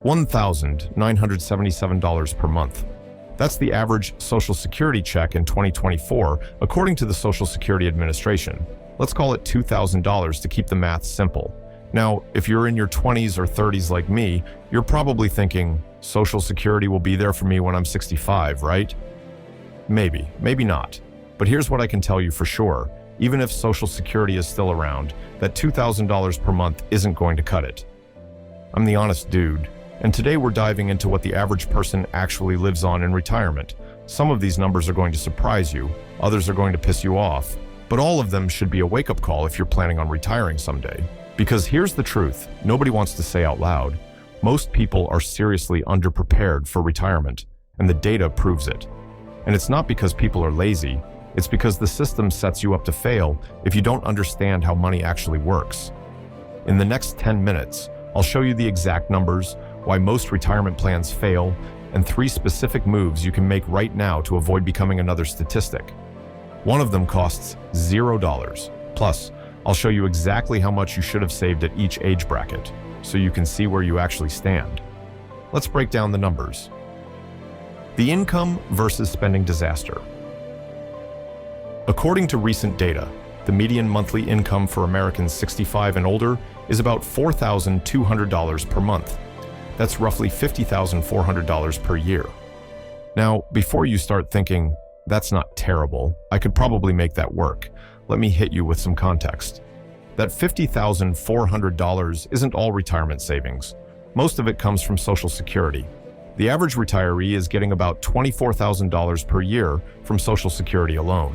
$1,977 per month. That's the average Social Security check in 2024, according to the Social Security Administration. Let's call it $2,000 to keep the math simple. Now, if you're in your 20s or 30s like me, you're probably thinking, Social Security will be there for me when I'm 65, right? Maybe, maybe not. But here's what I can tell you for sure. Even if Social Security is still around, that $2,000 per month isn't going to cut it. I'm the honest dude, and today we're diving into what the average person actually lives on in retirement. Some of these numbers are going to surprise you, others are going to piss you off, but all of them should be a wake-up call if you're planning on retiring someday. Because here's the truth, nobody wants to say out loud. Most people are seriously underprepared for retirement, and the data proves it. And it's not because people are lazy, it's because the system sets you up to fail if you don't understand how money actually works. In the next 10 minutes, I'll show you the exact numbers, why most retirement plans fail, and 3 specific moves you can make right now to avoid becoming another statistic. One of them costs $0. Plus, I'll show you exactly how much you should have saved at each age bracket, so you can see where you actually stand. Let's break down the numbers. The income versus spending disaster. According to recent data, the median monthly income for Americans 65 and older is about $4,200 per month. That's roughly $50,400 per year. Now, before you start thinking, that's not terrible, I could probably make that work, let me hit you with some context. That $50,400 isn't all retirement savings. Most of it comes from Social Security. The average retiree is getting about $24,000 per year from Social Security alone.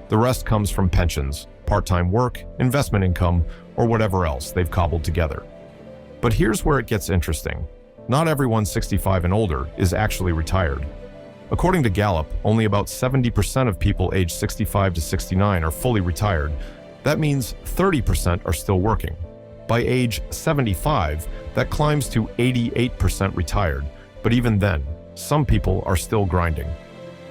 The rest comes from pensions, part-time work, investment income, or whatever else they've cobbled together. But here's where it gets interesting. Not everyone 65 and older is actually retired. According to Gallup, only about 70% of people aged 65 to 69 are fully retired. That means 30% are still working. By age 75, that climbs to 88% retired. But even then, some people are still grinding.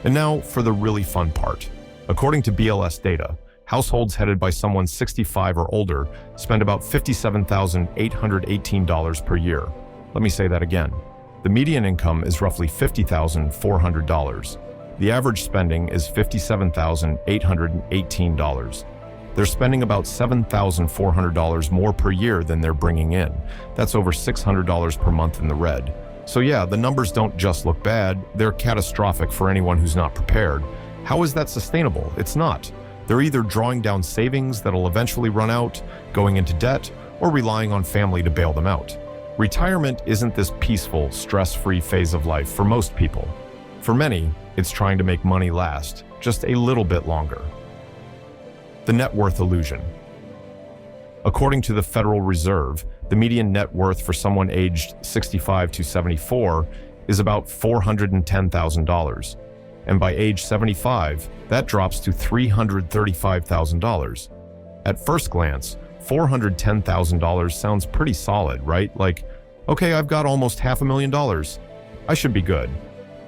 And now for the really fun part. According to BLS data, households headed by someone 65 or older spend about $57,818 per year. Let me say that again. The median income is roughly $50,400. The average spending is $57,818. They're spending about $7,400 more per year than they're bringing in. That's over $600 per month in the red. So yeah, the numbers don't just look bad, they're catastrophic for anyone who's not prepared. How is that sustainable? It's not. They're either drawing down savings that'll eventually run out, going into debt, or relying on family to bail them out. Retirement isn't this peaceful, stress-free phase of life for most people. For many, it's trying to make money last just a little bit longer. The net worth illusion. According to the Federal Reserve, the median net worth for someone aged 65 to 74 is about $410,000. And by age 75, that drops to $335,000. At first glance, $410,000 sounds pretty solid, right? Like, okay, I've got almost $500,000. I should be good.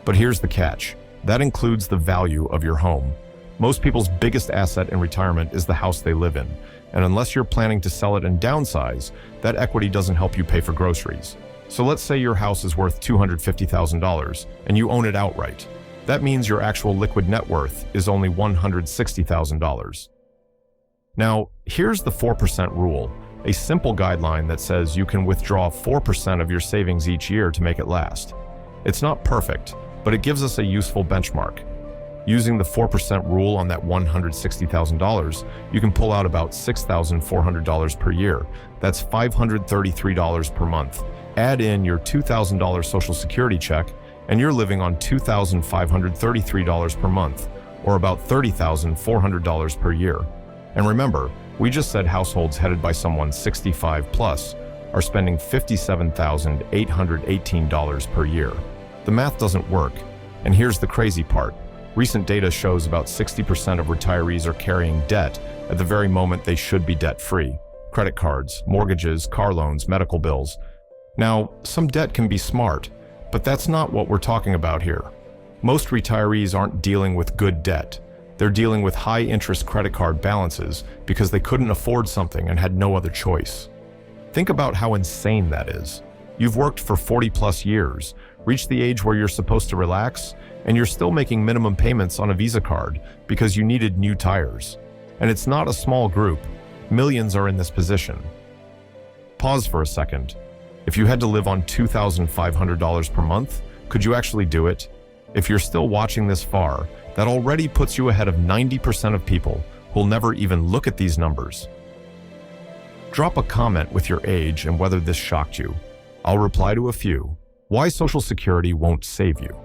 But here's the catch. That includes the value of your home. Most people's biggest asset in retirement is the house they live in. And unless you're planning to sell it and downsize, that equity doesn't help you pay for groceries. So let's say your house is worth $250,000 and you own it outright. That means your actual liquid net worth is only $160,000. Now, here's the 4% rule, a simple guideline that says you can withdraw 4% of your savings each year to make it last. It's not perfect, but it gives us a useful benchmark. Using the 4% rule on that $160,000, you can pull out about $6,400 per year. That's $533 per month. Add in your $2,000 Social Security check, and you're living on $2,533 per month, or about $30,400 per year. And remember, we just said households headed by someone 65 plus are spending $57,818 per year. The math doesn't work, and here's the crazy part. Recent data shows about 60% of retirees are carrying debt at the very moment they should be debt-free. Credit cards, mortgages, car loans, medical bills. Now, some debt can be smart, but that's not what we're talking about here. Most retirees aren't dealing with good debt. They're dealing with high-interest credit card balances because they couldn't afford something and had no other choice. Think about how insane that is. You've worked for 40 plus years, reached the age where you're supposed to relax, and you're still making minimum payments on a Visa card because you needed new tires. And it's not a small group. Millions are in this position. Pause for a second. If you had to live on $2,500 per month, could you actually do it? If you're still watching this far, that already puts you ahead of 90% of people who'll never even look at these numbers. Drop a comment with your age and whether this shocked you. I'll reply to a few. Why Social Security won't save you.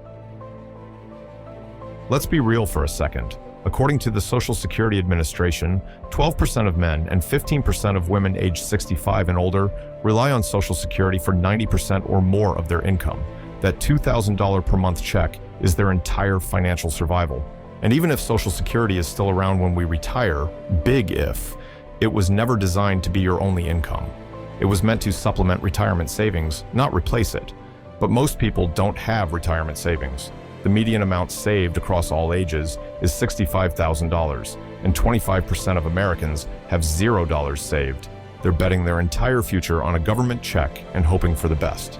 Let's be real for a second. According to the Social Security Administration, 12% of men and 15% of women aged 65 and older rely on Social Security for 90% or more of their income. That $2,000 per month check is their entire financial survival. And even if Social Security is still around when we retire, big if, it was never designed to be your only income. It was meant to supplement retirement savings, not replace it. But most people don't have retirement savings. The median amount saved across all ages is $65,000, and 25% of Americans have $0 saved. They're betting their entire future on a government check and hoping for the best.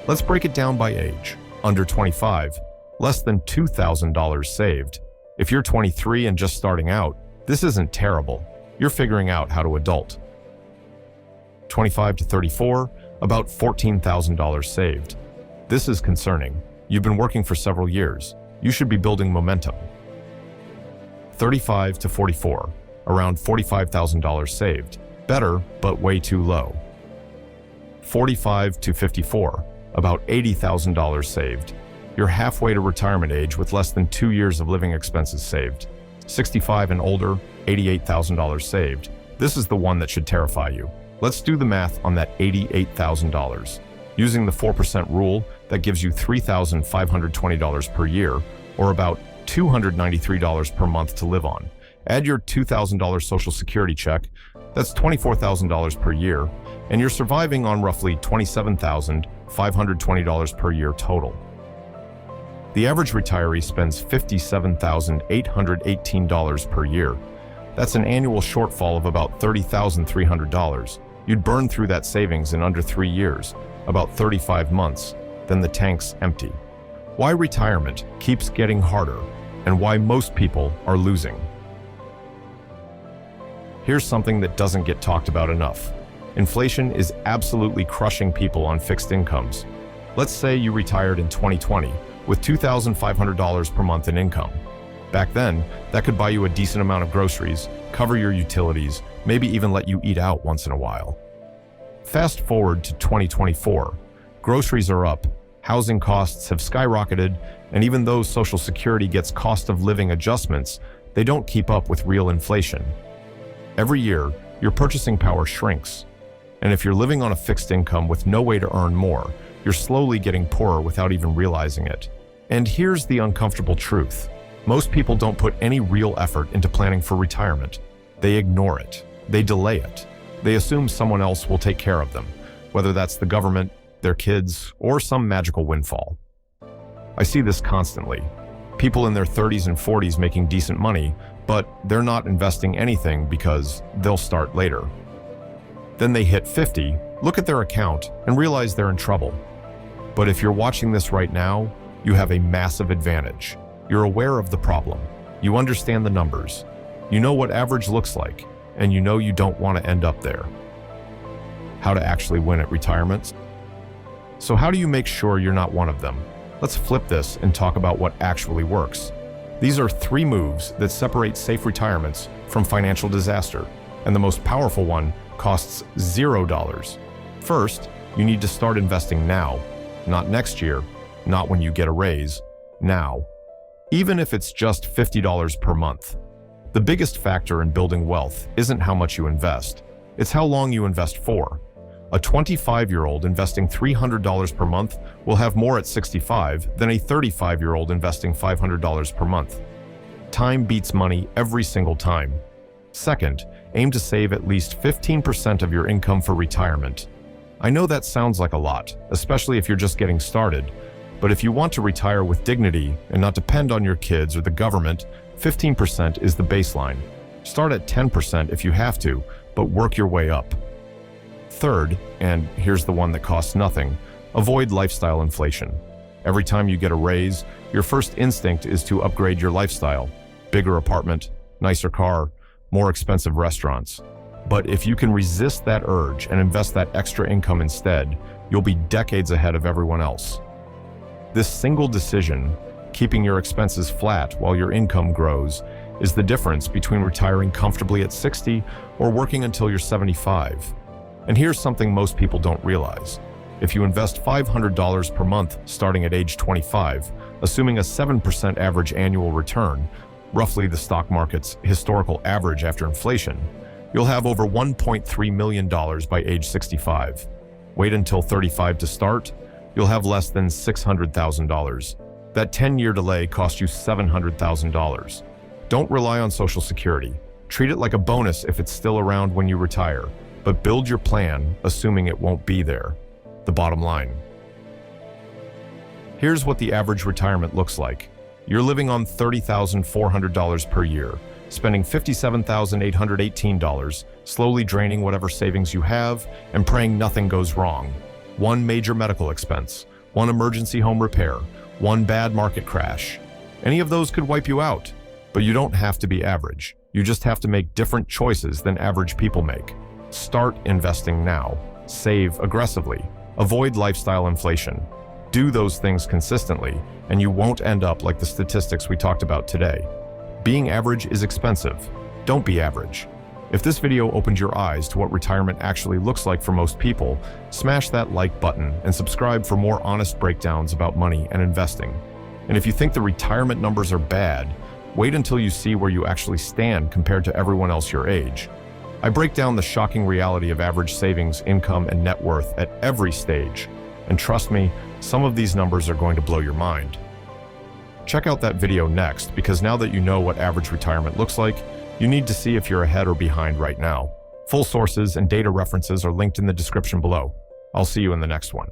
Let's break it down by age. Under 25, less than $2,000 saved. If you're 23 and just starting out, this isn't terrible. You're figuring out how to adult. 25 to 34, about $14,000 saved. This is concerning. You've been working for several years. You should be building momentum. 35 to 44, around $45,000 saved. Better, but way too low. 45 to 54, about $80,000 saved. You're halfway to retirement age with less than 2 years of living expenses saved. 65 and older, $88,000 saved. This is the one that should terrify you. Let's do the math on that $88,000. Using the 4% rule, that gives you $3,520 per year, or about $293 per month to live on. Add your $2,000 Social Security check, that's $24,000 per year, and you're surviving on roughly $27,520 per year total. The average retiree spends $57,818 per year. That's an annual shortfall of about $30,300. You'd burn through that savings in under 3 years, about 35 months, then the tank's empty. Why retirement keeps getting harder and why most people are losing. Here's something that doesn't get talked about enough. Inflation is absolutely crushing people on fixed incomes. Let's say you retired in 2020 with $2,500 per month in income. Back then, that could buy you a decent amount of groceries, cover your utilities, maybe even let you eat out once in a while. Fast forward to 2024. Groceries are up, housing costs have skyrocketed, and even though Social Security gets cost of living adjustments, they don't keep up with real inflation. Every year, your purchasing power shrinks. And if you're living on a fixed income with no way to earn more, you're slowly getting poorer without even realizing it. And here's the uncomfortable truth. Most people don't put any real effort into planning for retirement. They ignore it. They delay it. They assume someone else will take care of them, whether that's the government, their kids, or some magical windfall. I see this constantly. People in their 30s and 40s making decent money, but they're not investing anything because they'll start later. Then they hit 50, look at their account, and realize they're in trouble. But if you're watching this right now, you have a massive advantage. You're aware of the problem. You understand the numbers. You know what average looks like, and you know you don't want to end up there. How to actually win at retirement? So how do you make sure you're not one of them? Let's flip this and talk about what actually works. These are 3 moves that separate safe retirements from financial disaster, and the most powerful one costs $0. First, you need to start investing now, not next year, not when you get a raise, now. Even if it's just $50 per month. The biggest factor in building wealth isn't how much you invest, it's how long you invest for. A 25-year-old investing $300 per month will have more at 65 than a 35-year-old investing $500 per month. Time beats money every single time. Second, aim to save at least 15% of your income for retirement. I know that sounds like a lot, especially if you're just getting started, but if you want to retire with dignity and not depend on your kids or the government, 15% is the baseline. Start at 10% if you have to, but work your way up. Third, and here's the one that costs nothing, Avoid lifestyle inflation. Every time you get a raise, your first instinct is to upgrade your lifestyle. Bigger apartment, nicer car, more expensive restaurants. But if you can resist that urge and invest that extra income instead, you'll be decades ahead of everyone else. This single decision, keeping your expenses flat while your income grows, is the difference between retiring comfortably at 60 or working until you're 75. And here's something most people don't realize. If you invest $500 per month starting at age 25, assuming a 7% average annual return, roughly the stock market's historical average after inflation, you'll have over $1.3 million by age 65. Wait until 35 to start, you'll have less than $600,000. That 10-year delay cost you $700,000. Don't rely on Social Security. Treat it like a bonus if it's still around when you retire, but build your plan assuming it won't be there. The bottom line. Here's what the average retirement looks like. You're living on $30,400 per year, spending $57,818, slowly draining whatever savings you have, and praying nothing goes wrong. One major medical expense, one emergency home repair, one bad market crash. Any of those could wipe you out. But you don't have to be average. You just have to make different choices than average people make. Start investing now. Save aggressively. Avoid lifestyle inflation. Do those things consistently, and you won't end up like the statistics we talked about today. Being average is expensive. Don't be average. If this video opened your eyes to what retirement actually looks like for most people, smash that like button and subscribe for more honest breakdowns about money and investing. And if you think the retirement numbers are bad, wait until you see where you actually stand compared to everyone else your age. I break down the shocking reality of average savings, income, and net worth at every stage. And trust me, some of these numbers are going to blow your mind. Check out that video next, because now that you know what average retirement looks like, you need to see if you're ahead or behind right now. Full sources and data references are linked in the description below. I'll see you in the next one.